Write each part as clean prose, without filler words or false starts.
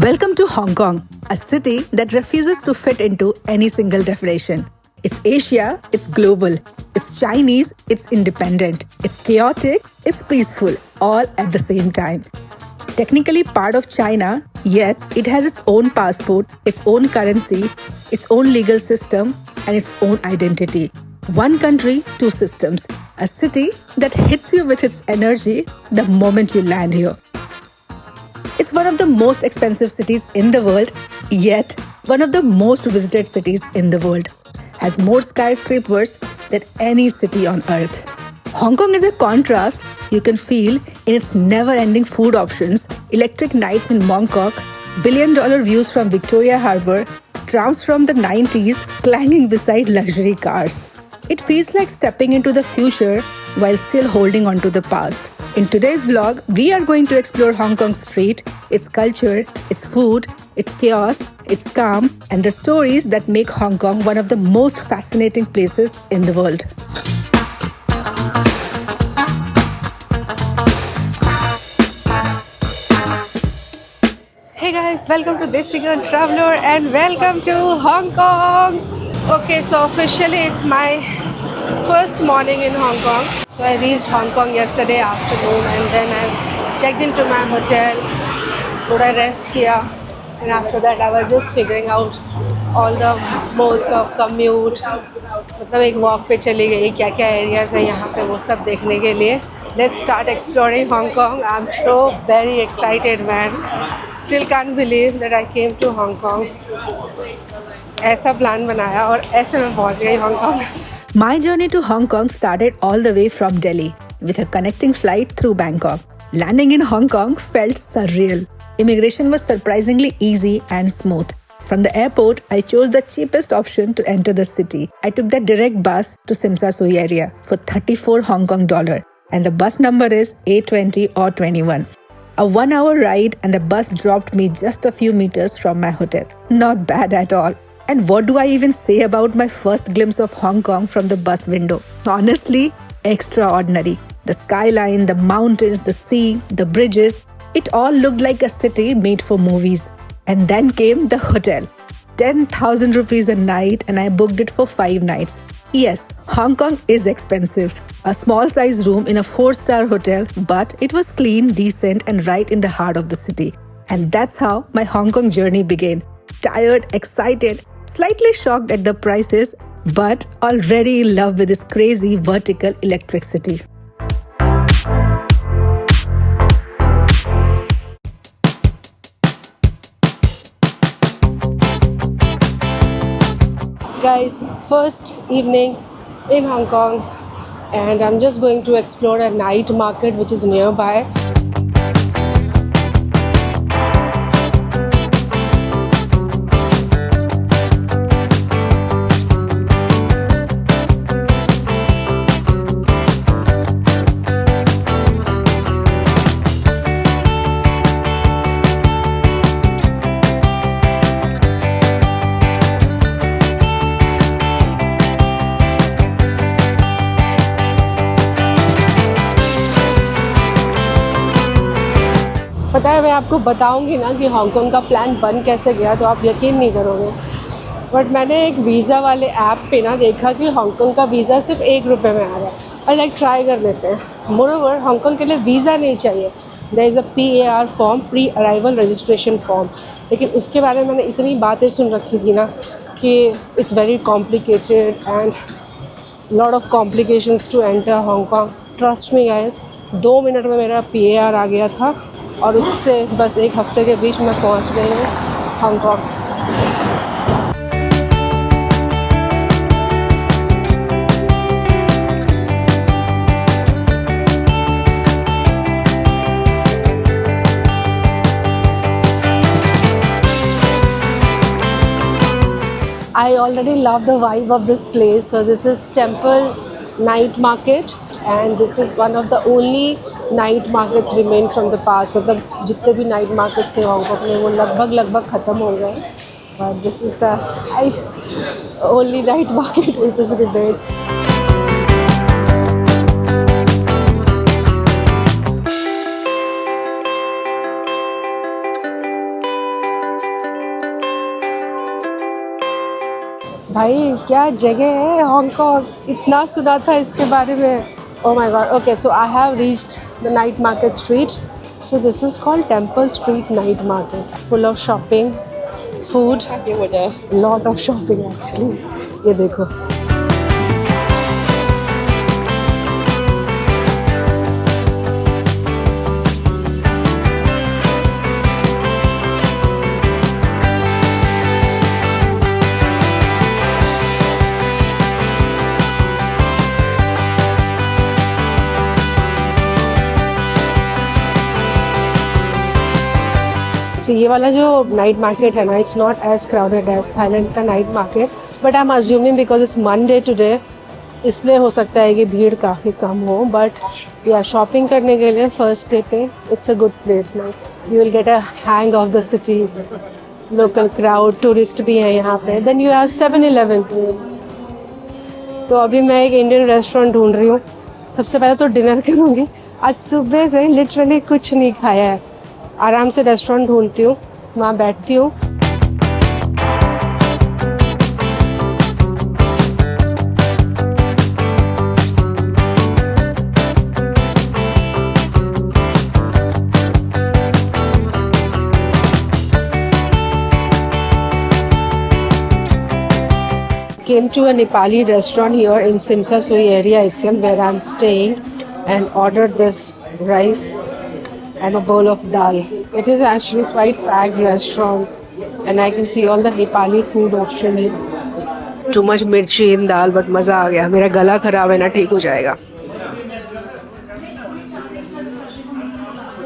Welcome to Hong Kong, a city that refuses to fit into any single definition. It's Asia, it's global. It's Chinese, it's independent. It's chaotic, it's peaceful, all at the same time. Technically part of China, yet it has its own passport, its own currency, its own legal system, and its own identity. One country, two systems. A city that hits you with its energy the moment you land here. It's one of the most expensive cities in the world, yet one of the most visited cities in the world. Has more skyscrapers than any city on earth. Hong Kong is a contrast you can feel in its never-ending food options, electric nights in Mongkok, billion-dollar views from Victoria Harbour, trams from the 90s clanging beside luxury cars. It feels like stepping into the future while still holding on to the past. In today's vlog, we are going to explore Hong Kong street, its culture, its food, its chaos, its calm, and the stories that make Hong Kong one of the most fascinating places in the world. Hey guys, welcome to Desi Girl Traveler and welcome to Hong Kong. Okay, so officially it's my first morning in Hong Kong. So I reached Hong Kong yesterday afternoon and then I checked into my hotel, thoda rest kiya, and after that I was just figuring out all the modes of commute. मतलब एक walk पे चली गई, क्या क्या areas है यहाँ पे वो सब देखने के लिए. Let's start exploring Hong Kong. I'm so very excited, man. Still can't believe that I came to Hong Kong. ऐसा plan बनाया और ऐसे मैं पहुँच गई Hong Kong. My journey to Hong Kong started all the way from Delhi with a connecting flight through Bangkok. Landing in Hong Kong felt surreal. Immigration was surprisingly easy and smooth. From the airport, I chose the cheapest option to enter the city. I took the direct bus to Tsim Sha Tsui area for 34 Hong Kong dollar and the bus number is A20 or 21. A 1-hour ride and the bus dropped me just a few meters from my hotel. Not bad at all. And what do I even say about my first glimpse of Hong Kong from the bus window? Honestly, extraordinary. The skyline, the mountains, the sea, the bridges, it all looked like a city made for movies. And then came the hotel. 10,000 rupees a night and I booked it for 5 nights. Yes, Hong Kong is expensive. A small size room in a 4-star hotel, but it was clean, decent and right in the heart of the city. And that's how my Hong Kong journey began. Tired, excited, slightly shocked at the prices, but already in love with this crazy vertical electricity. Guys, first evening in Hong Kong and I'm just going to explore a night market which is nearby. पता है मैं आपको बताऊंगी ना कि Hong Kong का plan बन कैसे गया तो आप यकीन नहीं करोगे. बट मैंने एक वीज़ा वाले ऐप पे ना देखा कि हांगकांग का वीज़ा सिर्फ ₹1 में आ रहा है. और लाइक ट्राई कर लेते हैं. मोरओवर हांगकांग के लिए वीज़ा नहीं चाहिए. There is a PAR form, pre arrival registration form. लेकिन उसके बारे में मैंने इतनी बातें सुन रखी थी ना कि it's very complicated and lot of complications to enter Hong Kong. Trust me guys, 2 minute में मेरा PAR आ गया था और उससे बस 1 हफ्ते के बीच में पहुंच गई हूँ Hong Kong. I already love the vibe of this place. So this is Temple Night Market and this is one of the only night markets remain from the past. मतलब जितने भी night markets थे हांगकांग में वो लगभग ख़त्म हो गए. But this is the only night market which is remained. भाई क्या जगह है हांगकांग, इतना सुना था इसके बारे में. Oh my god. Okay, so I have reached the night market street. So this is called Temple Street Night Market. Full of shopping, food. Lot of shopping actually. ये देखो. तो ये वाला जो नाइट मार्केट है ना, it's not as crowded as Thailand का night market, but I am assuming because it's Monday today, इसलिए हो सकता है कि भीड़ काफ़ी कम हो. बट या शॉपिंग करने के लिए फर्स्ट डे पे इट्स अ गुड प्लेस. ना you will get a hang of the city, local crowd, tourist भी हैं यहाँ पे. Then you have 7-Eleven. तो अभी मैं एक इंडियन रेस्टोरेंट ढूंढ रही हूँ. सबसे पहले तो डिनर करूँगी. आज सुबह से लिटरली कुछ नहीं खाया है. आराम से रेस्टोरेंट ढूंढती हूँ, वहाँ बैठती हूँ. Came to a Nepali restaurant here in Simsa Soi area itself where I'm staying and ordered this rice and a bowl of dal. It is actually quite packed restaurant and I can see all the Nepali food option here. Too much mirchi in dal but मज़ा आ गया. मेरा गला ख़राब है ना, ठीक हो जाएगा.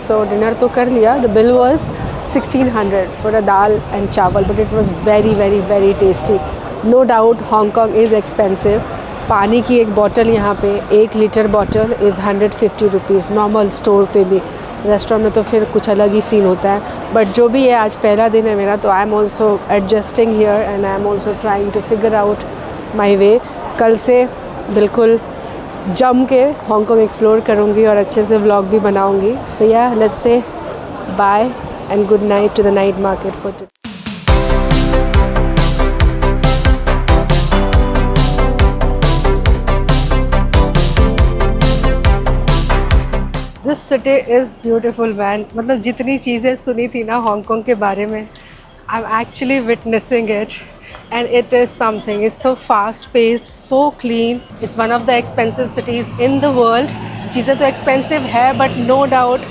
So dinner तो कर लिया. The bill was 1600 for a dal and chawal, but it was very very very tasty. No doubt Hong Kong is expensive. पानी की एक बॉटल यहाँ पे 1 litre bottle is 150 rupees. Normal store पे भी, रेस्टोरेंट में तो फिर कुछ अलग ही सीन होता है. बट जो भी है, आज पहला दिन है मेरा, तो I am also adjusting here and I am also trying to figure out my way. कल से बिल्कुल जम के हांगकांग एक्सप्लोर करूँगी और अच्छे से व्लॉग भी बनाऊँगी. सो या let's say bye and good night to the night market for today. This city is beautiful man. मतलब जितनी चीज़ें सुनी थी ना हांगकांग के बारे में, I am actually witnessing it and it is something. It's so fast paced, so clean. It's one of the expensive cities in the world. चीज़ें तो एक्सपेंसिव है but no doubt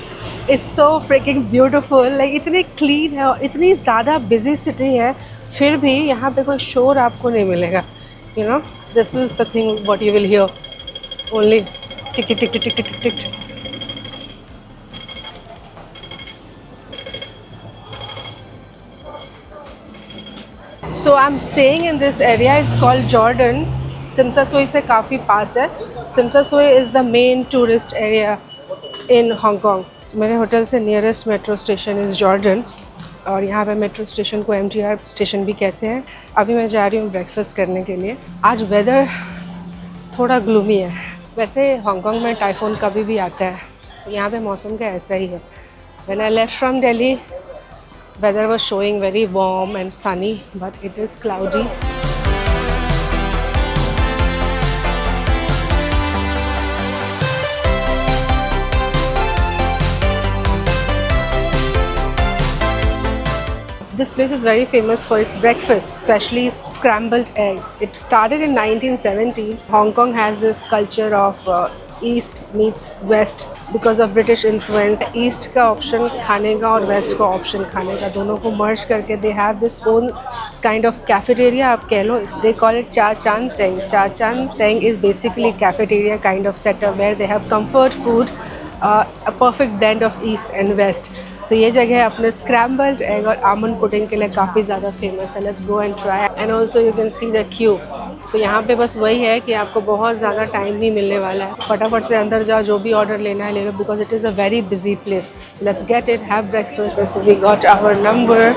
it's so freaking beautiful. Like इतनी clean है और इतनी ज़्यादा busy city है, फिर भी यहाँ पे कोई शोर आपको नहीं मिलेगा. You know, this is the thing what you will hear. Only tick tick tick tick tick tick tick. So I'm staying in this area. It's called Jordan. Simsa Soi से काफ़ी पास है. Simsa Soi is the main tourist area in Hong Kong. मेरे hotel से nearest metro station is Jordan और यहाँ पे metro station को MTR station भी कहते हैं. अभी मैं जा रही हूँ ब्रेकफास्ट करने के लिए. आज वेदर थोड़ा ग्लूमी है. वैसे हांगकांग में टाइफून कभी भी आता है, यहाँ पे मौसम का ऐसा ही है. When I left from Delhi, weather was showing very warm and sunny, but it is cloudy. This place is very famous for its breakfast, especially scrambled egg. It started in 1970s. Hong Kong has this culture of East meets West because of British influence. East का option खाने का और West का option खाने का, दोनों को merge करके they have this own kind of cafeteria, आप कह लो. They call it Cha Chan Teng. Cha Chan Teng is basically cafeteria kind of setup where they have comfort food, a perfect blend of East and West. So ये जगह अपने scrambled egg और almond pudding के लिए काफ़ी ज़्यादा famous है. Let's go and try. And also you can see the queue. So यहाँ पे बस वही है कि आपको बहुत ज़्यादा टाइम नहीं मिलने वाला है. फटाफट से अंदर जाओ, जो भी ऑर्डर लेना है ले लो, because it is a very busy place. So let's get it, have breakfast. So we got our number.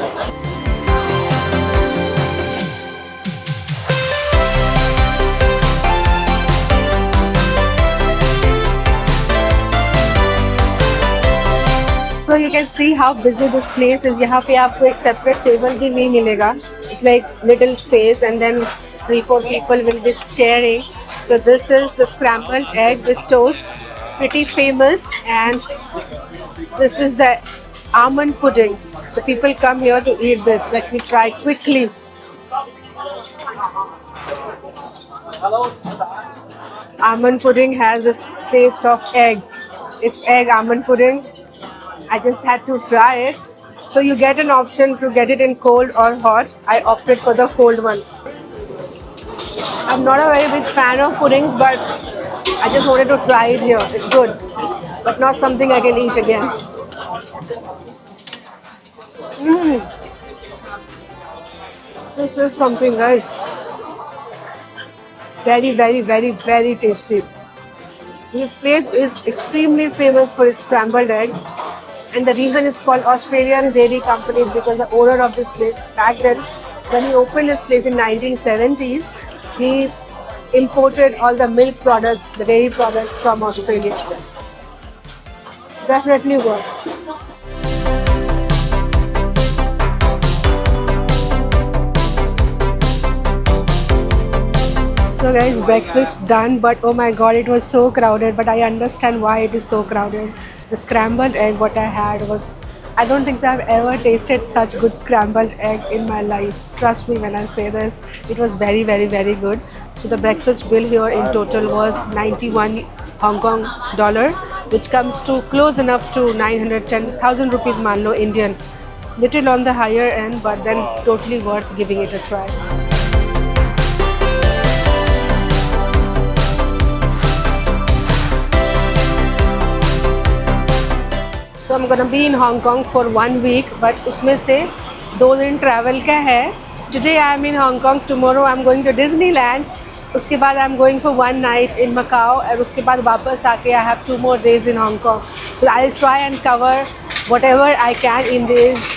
So you can see how busy this place is. यहाँ पे आपको एक separate table भी नहीं मिलेगा. It's like little space and then 3-4 people will be sharing. So this is the scrambled egg with toast, pretty famous, and this is the almond pudding. So people come here to eat this. Let me try quickly. Almond pudding has this taste of egg. It's egg almond pudding. I just had to try it. So you get an option to get it in cold or hot. I opted for the cold one. I'm not a very big fan of puddings, but I just wanted to try it here. It's good, but not something I can eat again. This is something, guys. Very, very, very, very tasty. This place is extremely famous for its scrambled egg. And the reason it's called Australian Dairy Company is because the owner of this place, back then, when he opened this place in 1970s, he imported all the milk products, the dairy products from Australia. Definitely worth. So guys, breakfast done, but oh my god, it was so crowded, but I understand why it is so crowded. The scrambled egg what I had was, I don't think so I've ever tasted such good scrambled egg in my life. Trust me when I say this, it was very, very, very good. So the breakfast bill here in total was 91 Hong Kong dollar, which comes to close enough to 910,000 rupees मान लो Indian. Little on the higher end, but then totally worth giving it a try. So I'm gonna be in Hong Kong for 1 week, but उसमें से 2 दिन travel का है. Today I'm in Hong Kong, tomorrow I'm going to Disneyland. उसके बाद I'm going for 1 night in Macau, और उसके बाद वापस आके I have 2 more days in Hong Kong. So I'll try and cover whatever I can in these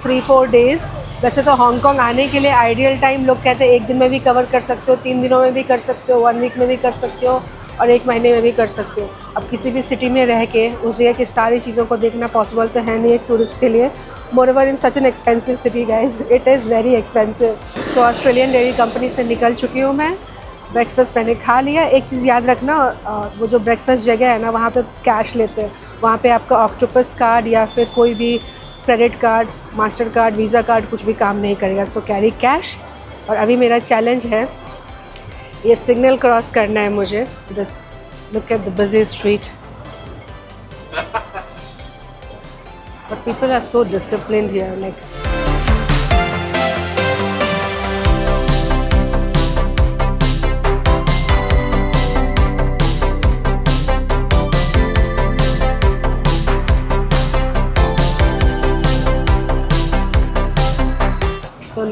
3-4 days. वैसे तो Hong Kong आने के लिए आइडियल टाइम लोग कहते हैं 1 दिन में भी कवर कर सकते हो, 3 दिनों में भी कर सकते हो, 1 वीक में भी कर सकते हो, और 1 महीने में भी कर सकते हो. अब किसी भी सिटी में रह के उस जगह की सारी चीज़ों को देखना पॉसिबल तो है नहीं एक टूरिस्ट के लिए. Moreover in such an expensive city guys, it is very expensive. So Australian dairy company से निकल चुकी हूँ मैं. ब्रेकफास्ट मैंने खा लिया. एक चीज़ याद रखना, वो जो ब्रेकफास्ट जगह है ना, वहाँ पे कैश लेते हैं. वहाँ पे आपका ऑक्टोपस कार्ड या फिर कोई भी credit card, master card, visa card कुछ भी काम नहीं करेगा. सो कैरी कैश. और अभी मेरा चैलेंज है, ये सिग्नल क्रॉस करना है मुझे. This look at the busy street, but people are so disciplined here. Like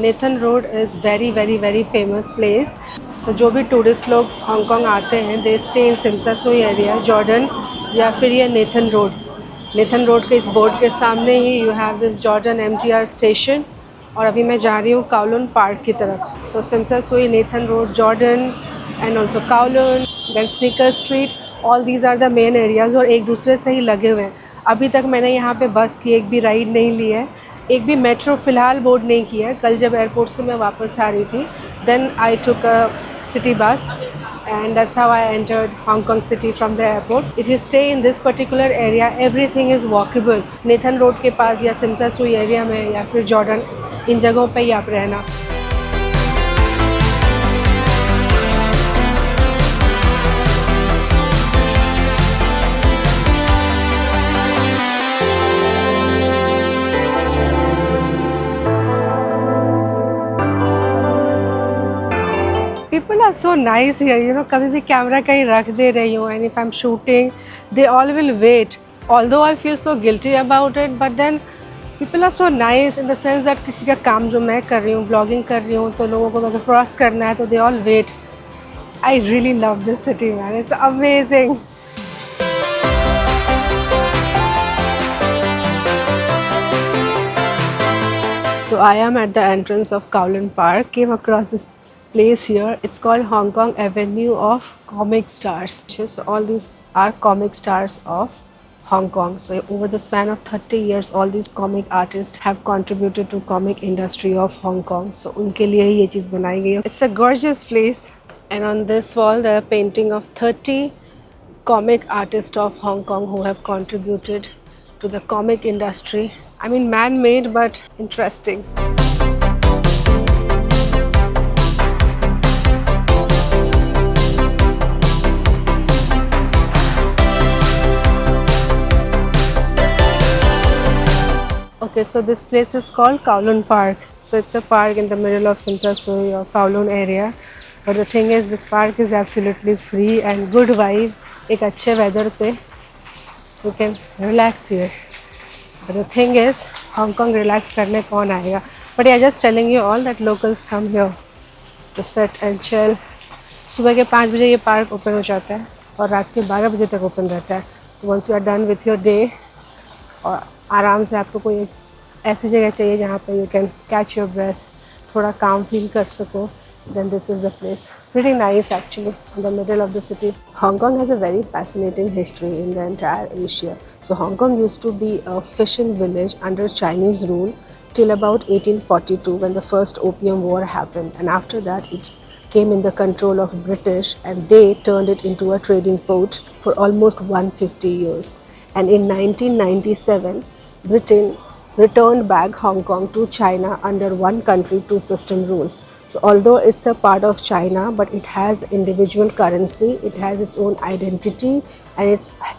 Nathan road is very, very, very famous place. So जो भी टूरिस्ट लोग हांगकॉन्ग आते हैं, दे स्टे इन सिमसा सोई एरिया, जॉर्डन, या फिर ये नेथन रोड. नेथन रोड के इस बोर्ड के सामने ही you have this Jordan MTR station. और अभी मैं जा रही हूँ काउलन पार्क की तरफ. So Tsim Sha Tsui, Nathan road, Jordan and also Kowloon, then sneaker street, all these are the main areas, और एक दूसरे से ही लगे हुए हैं. अभी तक मैंने यहाँ पे बस की एक भी राइड नहीं ली है, एक भी मेट्रो फ़िलहाल बोर्ड नहीं किया है. कल जब एयरपोर्ट से मैं वापस आ रही थी, then I took a city bus, and that's how I entered Hong Kong city from the airport. If you stay in this particular area, everything is walkable. Nathan road के पास या सिमसा सोई एरिया में या फिर जॉर्डन, इन जगहों पे ही आप रहना. People are so nice here, you know. कभी भी कैमरा कहीं रख दे रही हूँ, and if I'm shooting, they all will wait. Although I feel so guilty about it, but then people are so nice in the sense that किसी का काम जो मैं कर रही हूँ, vlogging कर रही हूँ, तो लोगों को अगर क्रॉस करना है तो they all wait. I really love this city, man. It's amazing. So I am at the entrance of Kowloon Park. Came across this place here. It's called Hong Kong Avenue of Comic Stars. So all these are comic stars of Hong Kong. So over the span of 30 years, all these comic artists have contributed to comic industry of Hong Kong. So उनके लिए ही ये चीज़ बनाई गई है. It's a gorgeous place, and on this wall there are painting of 30 comic artists of Hong Kong who have contributed to the comic industry. I mean, man-made but interesting. Okay, so this place is called Kowloon Park. So it's a park in the middle of Tsim Sha Tsui or Kowloon area. But the thing is, this park is absolutely free and good vibe. एक अच्छे weather पे you can relax here. But the thing is, Hong Kong relax करने कौन आएगा? But yeah, just telling you all that locals come here to sit and chill. सुबह के 5 बजे ये पार्क ओपन हो जाता है और रात के 12 बजे तक ओपन रहता है. Once you are done with your day, और आराम से आपको कोई ऐसी जगह चाहिए जहाँ पर you can catch your breath, थोड़ा काम फील कर सको, then this is the place. Pretty nice actually, in the middle of the city. Hong Kong has a very fascinating history in the entire Asia. So Hong Kong used to be a fishing village under Chinese rule till about 1842 when the first Opium War happened, and after that it came in the control of British and they turned it into a trading port for almost 150 years. And in 1997, Britain returned back Hong Kong to China under one country, two system rules. So although it's a part of China, but it has individual currency, it has its own identity, and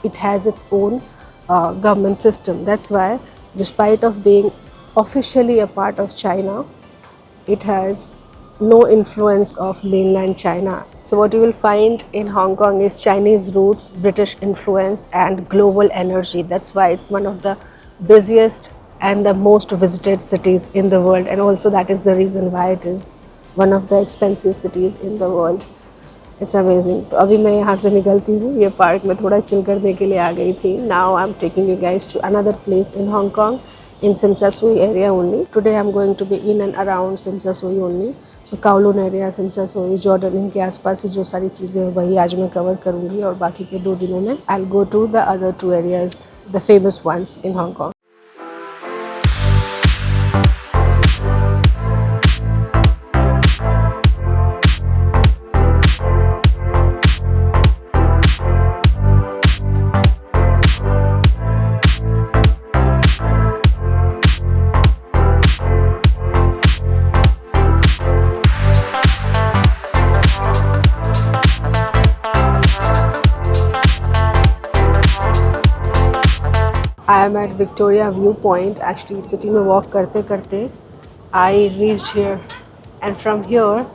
it has its own government system. That's why, despite of being officially a part of China, it has no influence of mainland China. So what you will find in Hong Kong is Chinese roots, British influence, and global energy. That's why it's one of the busiest and the most visited cities in the world, and also that is the reason why it is one of the expensive cities in the world. It's amazing. तो अभी मैं यहाँ से निकलती हूँ, ये park में थोड़ा चिल करने के लिए आ गई थी. Now I'm taking you guys to another place in Hong Kong, in Tsim Sha Tsui area only. Today I'm going to be in and around Tsim Sha Tsui only. So Kowloon area, Tsim Sha Tsui, Jordan, इनके आसपास से जो सारी चीज़ें हैं वही आज मैं कवर करूँगी, और बाकी के 2 दिनों में I'll go to the other 2 areas, the famous ones in Hong Kong. I am at Victoria Viewpoint. Actually, city में walk करते करते I reached here, and from here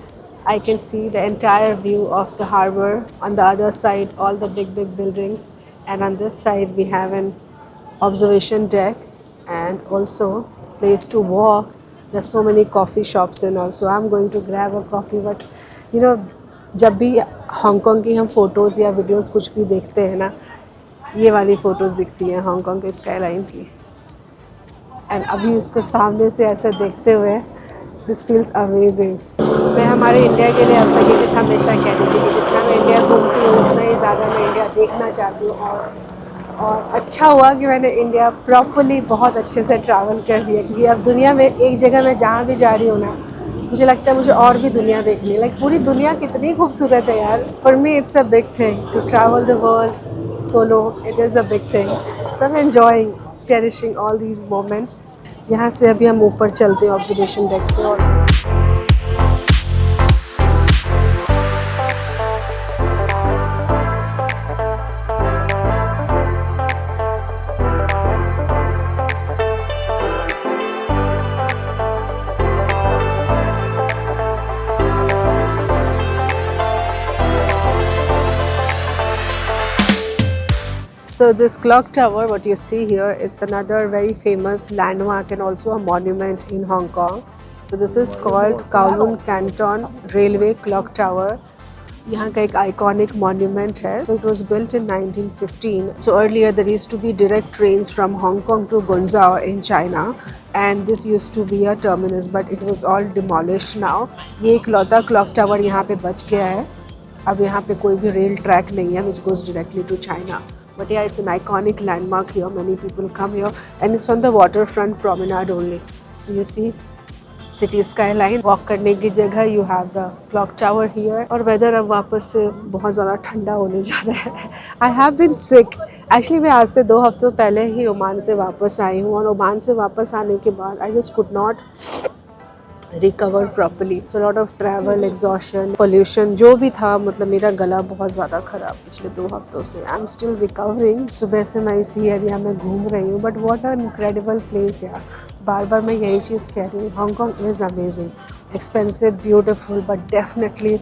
I can see the entire view of the harbour. On the other side, all the big buildings, and on this side we have an observation deck and also place to walk. There's so many coffee shops, and also I'm going to grab a coffee. But you know, जब भी Hong Kong की हम photos या videos कुछ भी देखते हैं ना, ये वाली फ़ोटोज़ दिखती हैं हांगकांग के स्काईलाइन की, एंड अभी उसको सामने से ऐसे देखते हुए दिस फील्स अमेजिंग. मैं हमारे इंडिया के लिए अब तक ये चीज़ हमेशा कहती थी कि जितना मैं इंडिया घूमती हूँ उतना ही ज़्यादा मैं इंडिया देखना चाहती हूँ, और अच्छा हुआ कि मैंने इंडिया प्रॉपर्ली बहुत अच्छे से ट्रैवल कर दिया, क्योंकि अब दुनिया में एक जगह मैं जहाँ भी जा रही हूँ ना, मुझे लगता है मुझे और भी दुनिया देखनी है. लाइक पूरी दुनिया कितनी खूबसूरत है यार. For me it's a big thing to travel the world solo. It is a big thing, so I'm enjoying, cherishing all these moments. यहाँ से अभी हम ऊपर चलते हैं ऑब्जर्वेशन डेक पे. और so this clock tower, what you see here, it's another very famous landmark and also a monument in Hong Kong. So this is called Kowloon Canton Railway Clock Tower. यहाँ का एक iconic monument है. So it was built in 1915. So earlier there used to be direct trains from Hong Kong to Guangzhou in China, and this used to be a terminus, but it was all demolished now. ये इकलौता clock tower यहाँ पे बच गया है. अब यहाँ पे कोई भी रेल ट्रैक नहीं है which goes directly to China. But yeah, it's an iconic landmark here. Many people come here, and it's on the waterfront promenade only. So you see city skyline, walk करने की जगह, you have the clock tower here. और weather अब वापस से बहुत ज़्यादा ठंडा होने जा रहा है. I have been sick. Actually मैं आज से 2 हफ्तों पहले ही ओमान से वापस आई हूँ, और ओमान से वापस आने के बाद I just could not recover properly. So lot of travel, exhaustion, pollution जो भी था, मतलब मेरा गला बहुत ज़्यादा ख़राब पिछले 2 हफ्तों से. I am still recovering. सुबह से मैं इसी एरिया में घूम रही हूँ, but what a incredible place यार. बार बार मैं यही चीज़ कह रही हूँ, Hong Kong is amazing. Expensive, beautiful, but definitely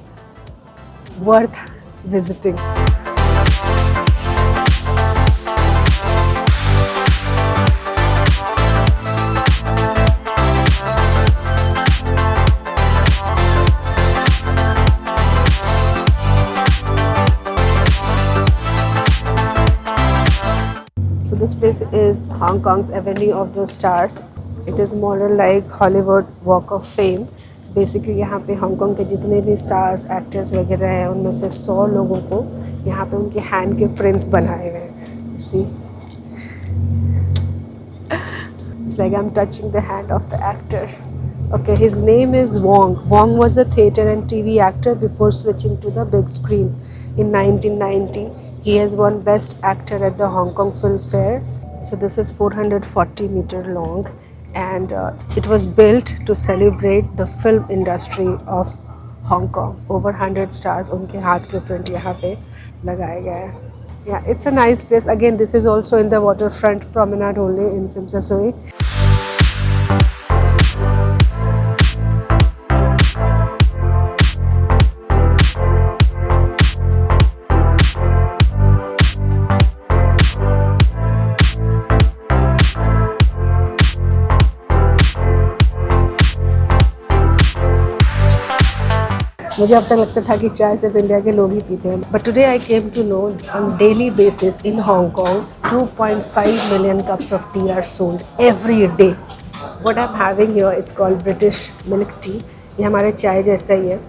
worth visiting. So this place is Hong Kong's Avenue of the Stars. It is more like Hollywood Walk of Fame. So basically यहाँ पे Hong Kong के जितने भी स्टार्स, एक्टर्स वगैरह हैं, उनमें से 100 लोगों को यहाँ पे उनके हैंड के प्रिंट्स बनाए हुए हैं. See, it's like I'm touching the hand of the actor. Okay, his name is Wong. Wong was a theatre and TV actor before switching to the big screen in 1990. He has won Best Actor at the Hong Kong Film Fair. So this is 440-meter long, and it was built to celebrate the film industry of Hong Kong. Over 100 stars उनके हाथ के print यहाँ पे लगाए गए हैं. Yeah, it's a nice place. Again, this is also in the waterfront promenade only in Tsim Sha Tsui. मुझे अब तक लगता था कि चाय सिर्फ इंडिया के लोग ही पीते हैं, but today I came to know on daily basis in Hong Kong 2.5 million cups of tea are sold every day. What I'm having here, it's called British milk tea. ये हमारे चाय जैसा ही है,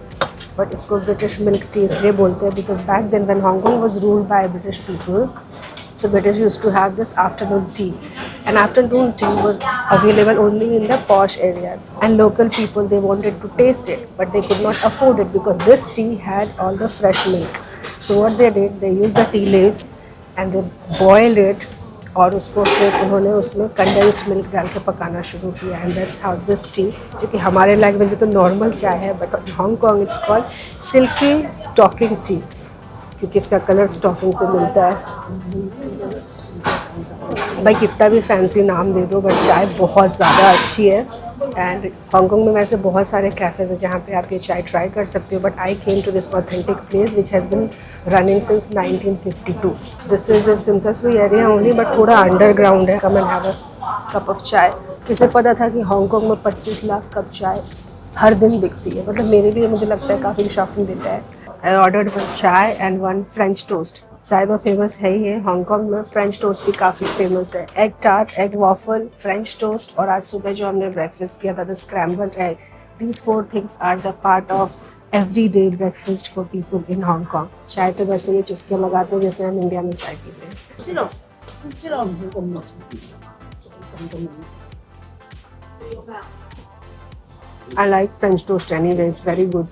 बट इसको ब्रिटिश मिल्क टी इसलिए बोलते हैं because back then when Hong Kong was ruled by British people, so British used to have this afternoon tea, and afternoon tea was available only in the posh areas, and local people, they wanted to taste it, but they could not afford it because this tea had all the fresh milk. So what they did, they used the tea leaves and they boiled it, और उसको फिर उन्होंने उसमें condensed milk डाल के पकाना शुरू किया, and that's how this tea, जो कि हमारे लैंग्वेज में तो नॉर्मल चाय है, but in Hong Kong it's called silky stocking tea, क्योंकि इसका कलर स्टॉकिंग से मिलता है. भाई कितना भी फैंसी नाम दे दो, बट चाय बहुत ज़्यादा अच्छी है. एंड हांगकांग में वैसे बहुत सारे कैफ़ेज़ हैं जहाँ पे आप ये चाय ट्राई कर सकते हो, but I came to this authentic place which has been running since 1952. This is in Tsim Sha Tsui area only, but थोड़ा अंडरग्राउंड है. Come and have a cup of chai. किसे पता था कि हांगकांग में 25 लाख कप चाय हर दिन बिकती है. मतलब मेरे लिए मुझे लगता है काफ़ी शॉकिंग डेटा है. आई ऑर्डर्ड 1 चाय एंड 1 फ्रेंच टोस्ट. चाय तो फेमस है ही है हांगकांग में, फ्रेंच टोस्ट भी काफ़ी फेमस है. Egg tart, egg waffle, French toast, और आज सुबह जो हमने ब्रेकफास्ट किया था the scrambled egg. These 4 things are the part of every day breakfast for people in Hong Kong. चाय तो वैसे ये चुस्के लगाते हैं जैसे हम इंडिया में चाय पीते हैं. I like French toast anyway, it's very good.